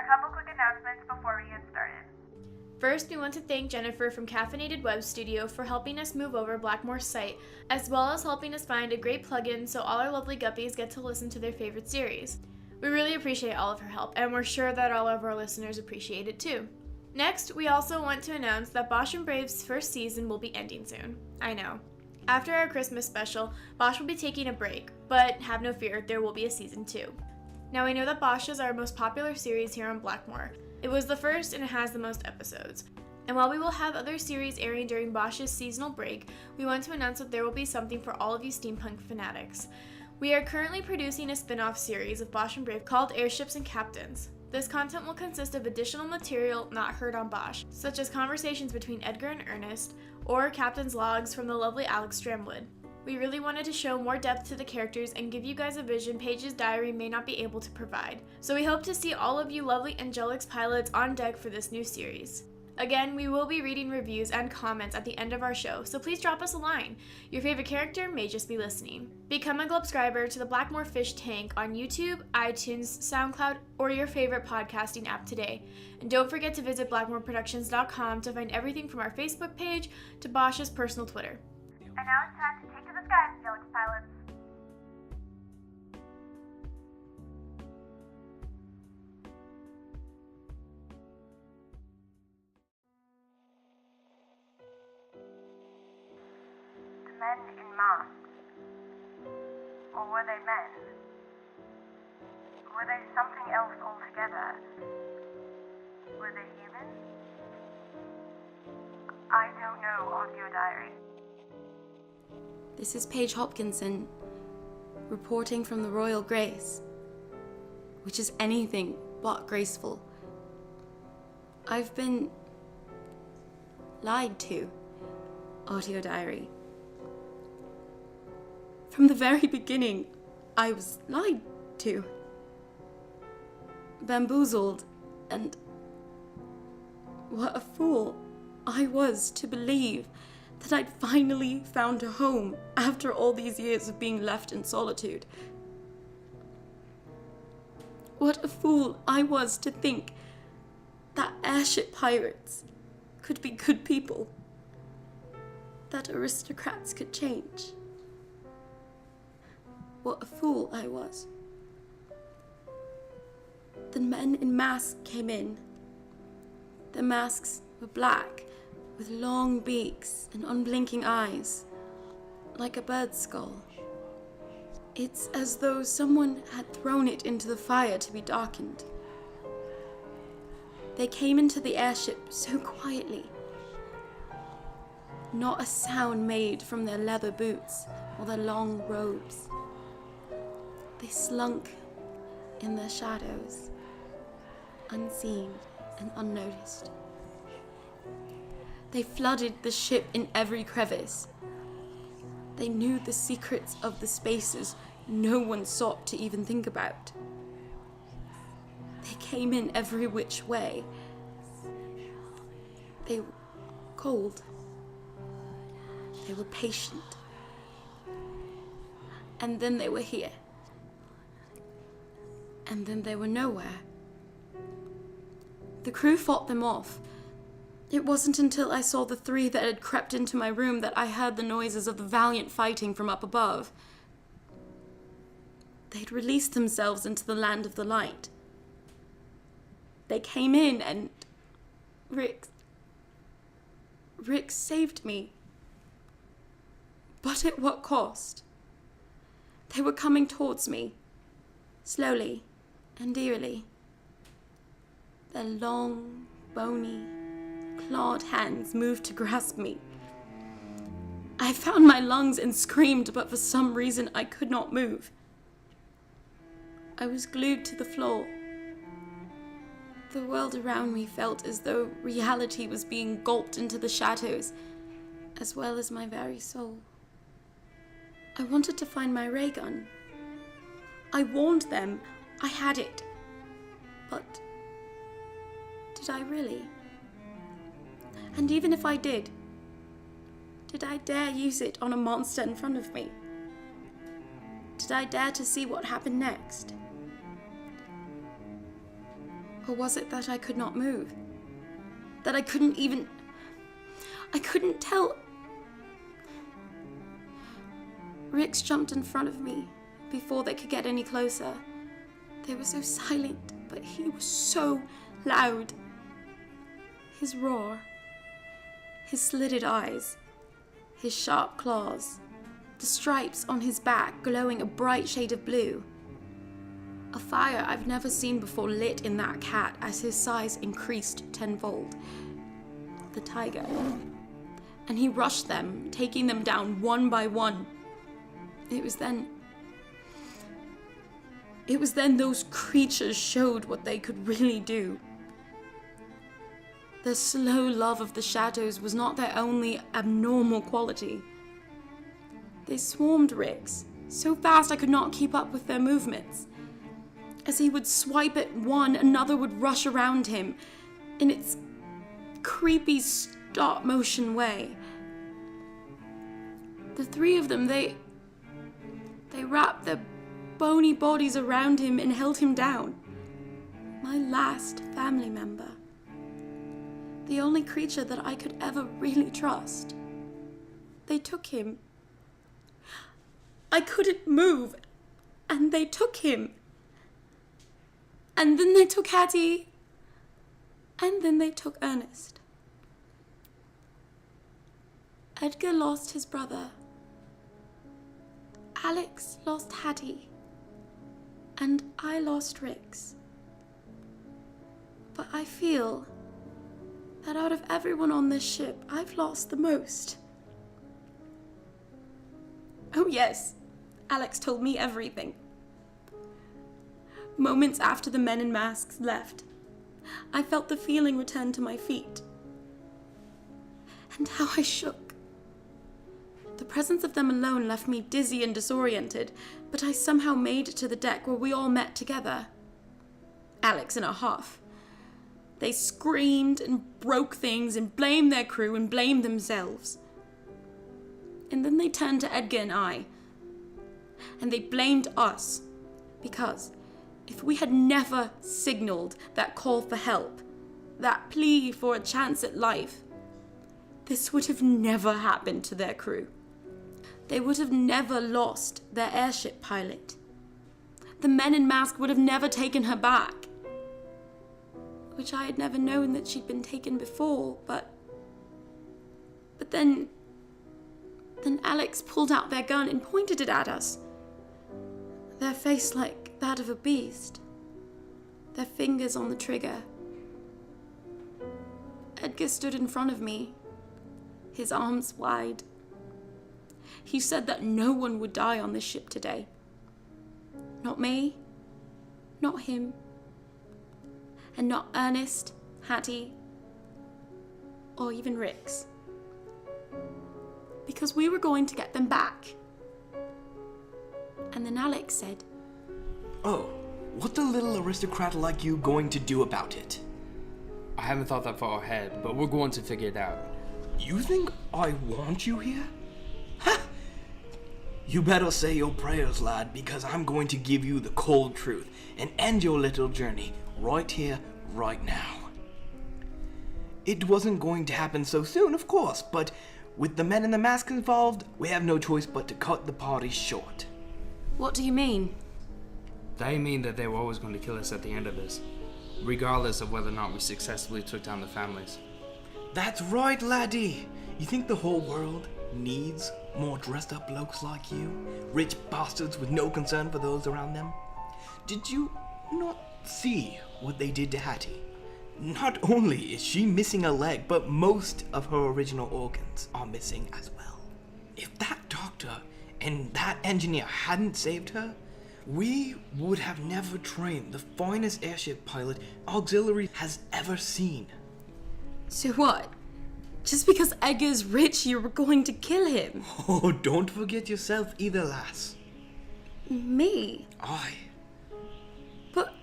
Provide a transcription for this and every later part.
A couple quick announcements before we get started. First, we want to thank Jennifer from Caffeinated Web Studio for helping us move over Blackmoor's site, as well as helping us find a great plugin so all our lovely guppies get to listen to their favorite series. We really appreciate all of her help, and we're sure that all of our listeners appreciate it too. Next, we also want to announce that Bosh and Brave's first season will be ending soon. I know. After our Christmas special, Bosh will be taking a break, but have no fear, there will be a season 2. Now, I know that Bosh is our most popular series here on Blackmoor. It was the first and it has the most episodes. And while we will have other series airing during Bosh's seasonal break, we want to announce that there will be something for all of you steampunk fanatics. We are currently producing a spin-off series of Bosh and Brave called Airships and Captains. This content will consist of additional material not heard on Bosh, such as conversations between Edgar and Ernest, or captain's logs from the lovely Alex Stranwood. We really wanted to show more depth to the characters and give you guys a vision Paige's diary may not be able to provide. So we hope to see all of you lovely Angelix pilots on deck for this new series. Again, we will be reading reviews and comments at the end of our show, so please drop us a line. Your favorite character may just be listening. Become a subscriber to the Blackmoor Fish Tank on YouTube, iTunes, SoundCloud, or your favorite podcasting app today. And don't forget to visit blackmoorproductions.com to find everything from our Facebook page to Bosh's personal Twitter. And now it's time to take to the skies, Angelix pilots. The men in masks. Or were they men? Were they something else altogether? Were they human? I don't know, audio diary. This is Paige Hopkinson, reporting from the Royal Grace, which is anything but graceful. I've been lied to, audio diary. From the very beginning, I was lied to, bamboozled, and what a fool I was to believe that I'd finally found a home after all these years of being left in solitude. What a fool I was to think that airship pirates could be good people, that aristocrats could change. What a fool I was. The men in masks came in. Their masks were black, with long beaks and unblinking eyes, like a bird's skull. It's as though someone had thrown it into the fire to be darkened. They came into the airship so quietly. Not a sound made from their leather boots or their long robes. They slunk in their shadows, unseen and unnoticed. They flooded the ship in every crevice. They knew the secrets of the spaces no one sought to even think about. They came in every which way. They were cold. They were patient. And then they were here. And then they were nowhere. The crew fought them off. It wasn't until I saw the three that had crept into my room that I heard the noises of the valiant fighting from up above. They'd released themselves into the land of the light. They came in and Rick saved me. But at what cost? They were coming towards me, slowly and eerily. Their long, bony, clawed hands moved to grasp me. I found my lungs and screamed, but for some reason I could not move. I was glued to the floor. The world around me felt as though reality was being gulped into the shadows, as well as my very soul. I wanted to find my ray gun. I warned them I had it. But did I really? And even if I did I dare use it on a monster in front of me? Did I dare to see what happened next? Or was it that I could not move? That I couldn't tell. Rix jumped in front of me before they could get any closer. They were so silent, but he was so loud. His roar, his slitted eyes, his sharp claws, the stripes on his back glowing a bright shade of blue. A fire I've never seen before lit in that cat as his size increased tenfold. The tiger. And he rushed them, taking them down one by one. It was then those creatures showed what they could really do. Their slow love of the shadows was not their only abnormal quality. They swarmed Rix, so fast I could not keep up with their movements. As he would swipe at one, another would rush around him in its creepy stop-motion way. The three of them, they wrapped their bony bodies around him and held him down. My last family member. The only creature that I could ever really trust. They took him. I couldn't move, and they took him. And then they took Hattie, and then they took Ernest. Edgar lost his brother. Alex lost Hattie, and I lost Rix. But I feel that out of everyone on this ship, I've lost the most. Oh yes, Alex told me everything. Moments after the men in masks left, I felt the feeling return to my feet. And how I shook. The presence of them alone left me dizzy and disoriented, but I somehow made it to the deck where we all met together. Alex in a huff. They screamed and broke things and blamed their crew and blamed themselves. And then they turned to Edgar and I, and they blamed us, because if we had never signaled that call for help, that plea for a chance at life, this would have never happened to their crew. They would have never lost their airship pilot. The men in mask would have never taken her back. Which I had never known that she'd been taken before, but then Alex pulled out their gun and pointed it at us. Their face like that of a beast. Their fingers on the trigger. Edgar stood in front of me, his arms wide. He said that no one would die on this ship today. Not me, not him, and not Ernest, Hattie, or even Rix. Because we were going to get them back. And then Alex said, "Oh, what's a little aristocrat like you going to do about it?" I haven't thought that far ahead, but we're going to figure it out. You think I want you here? Ha! You better say your prayers, lad, because I'm going to give you the cold truth and end your little journey right here, right now. It wasn't going to happen so soon, of course, but with the men in the mask involved, we have no choice but to cut the party short. "What do you mean?" They mean that they were always going to kill us at the end of this, regardless of whether or not we successfully took down the families. That's right, laddie. You think the whole world needs more dressed up blokes like you? Rich bastards with no concern for those around them? Did you not see what they did to Hattie? Not only is she missing a leg, but most of her original organs are missing as well. If that doctor and that engineer hadn't saved her, we would have never trained the finest airship pilot Auxiliary has ever seen. So what? Just because Edgar's rich, you were going to kill him? Oh, don't forget yourself either, lass. Me? Aye. But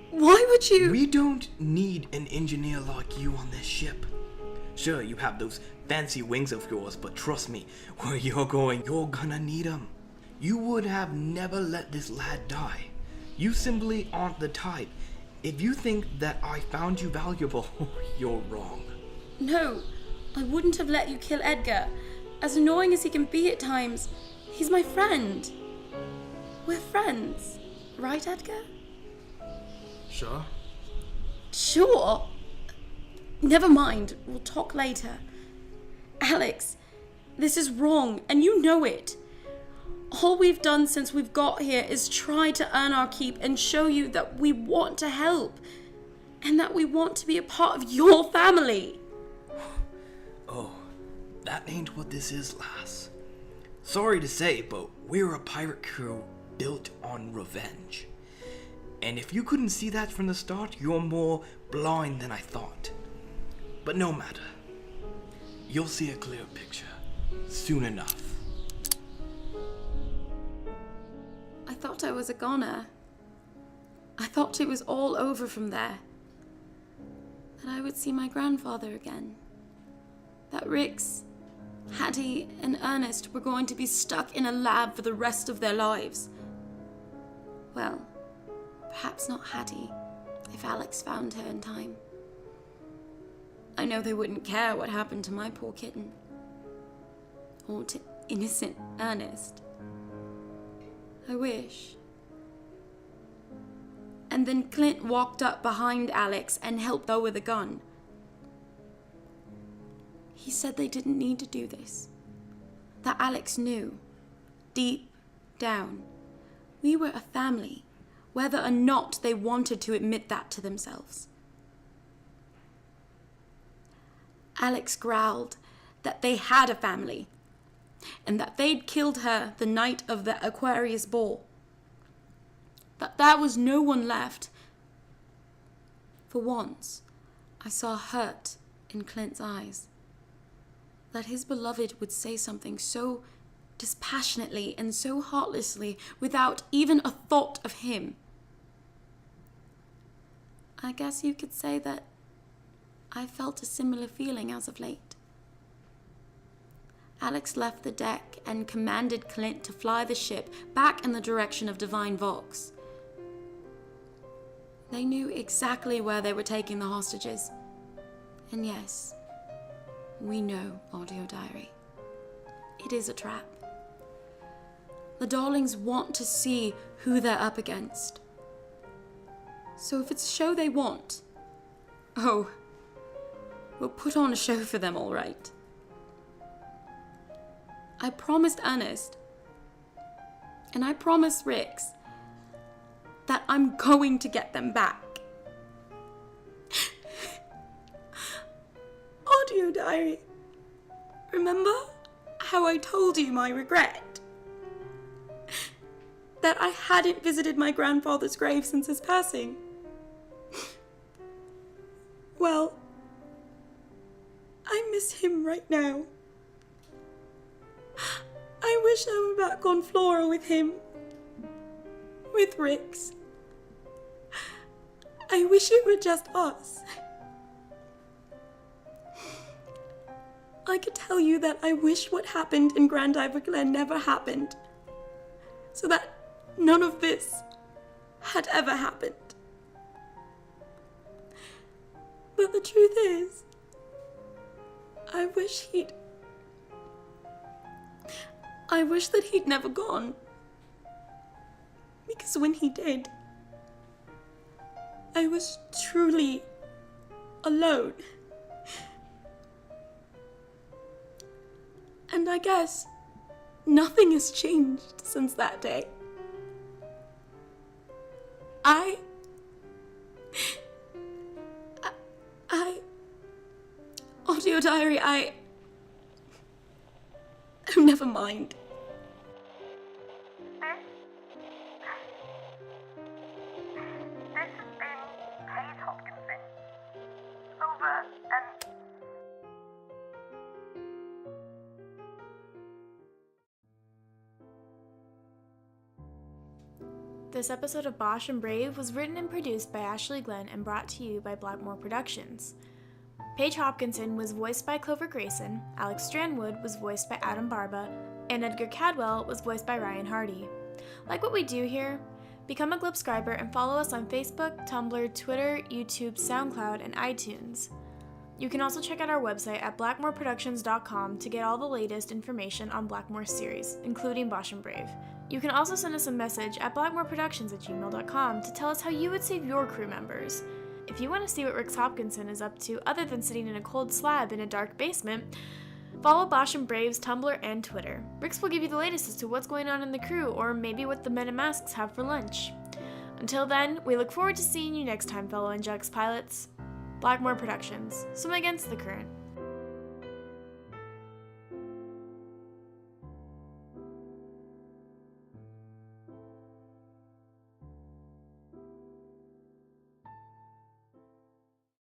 why would you... We don't need an engineer like you on this ship. Sure, you have those fancy wings of yours, but trust me, where you're going, you're gonna need them. You would have never let this lad die. You simply aren't the type, If you think that I found you valuable, you're wrong. No, I wouldn't have let you kill Edgar. As annoying as he can be at times, he's my friend. We're friends, right, Edgar? Sure. Sure. Never mind, we'll talk later. Alex, this is wrong, and you know it. All we've done since we've got here is try to earn our keep and show you that we want to help, and that we want to be a part of your family. Oh, that ain't what this is, lass. Sorry to say, but we're a pirate crew built on revenge. And if you couldn't see that from the start, you're more blind than I thought. But no matter. You'll see a clear picture soon enough. I thought I was a goner. I thought it was all over from there. That I would see my grandfather again. That Rix, Hattie, and Ernest were going to be stuck in a lab for the rest of their lives. Well, perhaps not Hattie, if Alex found her in time. I know they wouldn't care what happened to my poor kitten. Or to innocent Ernest. I wish. And then Clint walked up behind Alex and helped lower the gun. He said they didn't need to do this. That Alex knew, deep down, we were a family, whether or not they wanted to admit that to themselves. Alex growled that they had a family, and that they'd killed her the night of the Aquarius ball. That there was no one left. For once, I saw hurt in Clint's eyes. That his beloved would say something so dispassionately and so heartlessly without even a thought of him. I guess you could say that I felt a similar feeling as of late. Alex left the deck and commanded Clint to fly the ship back in the direction of Divine Vox. They knew exactly where they were taking the hostages. And yes, we know, Audio Diary. It is a trap. The Darlings want to see who they're up against. So if it's a show they want, oh, we'll put on a show for them, all right. I promised Ernest, and I promised Rix, that I'm going to get them back. Audio Diary, remember how I told you my regret? That I hadn't visited my grandfather's grave since his passing? Well, I miss him right now. I wish I were back on Flora with him. With Rix. I wish it were just us. I could tell you that I wish what happened in Grand Ivor Glen never happened. So that none of this had ever happened. But the truth is, I wish that he'd never gone. Because when he did, I was truly alone. And I guess nothing has changed since that day. Audio Diary, oh, never mind. This has been Paige Hopkinson. Over and... This episode of Bosh and Brave was written and produced by Ashley Glenn and brought to you by Blackmore Productions. Paige Hopkinson was voiced by Clover Grayson, Alex Stranwood was voiced by Adam Barba, and Edgar Cadwell was voiced by Ryan Hardy. Like what we do here? Become a Glipscriber and follow us on Facebook, Tumblr, Twitter, YouTube, SoundCloud, and iTunes. You can also check out our website at blackmoorproductions.com to get all the latest information on Blackmoor's series, including Bosh and Brave. You can also send us a message at blackmoorproductions@gmail.com to tell us how you would save your crew members. If you want to see what Rix Hopkinson is up to other than sitting in a cold slab in a dark basement, follow Bosh and Brave's Tumblr and Twitter. Rix will give you the latest as to what's going on in the crew, or maybe what the men in masks have for lunch. Until then, we look forward to seeing you next time, fellow Njoux pilots. Blackmoor Productions. Swim against the current.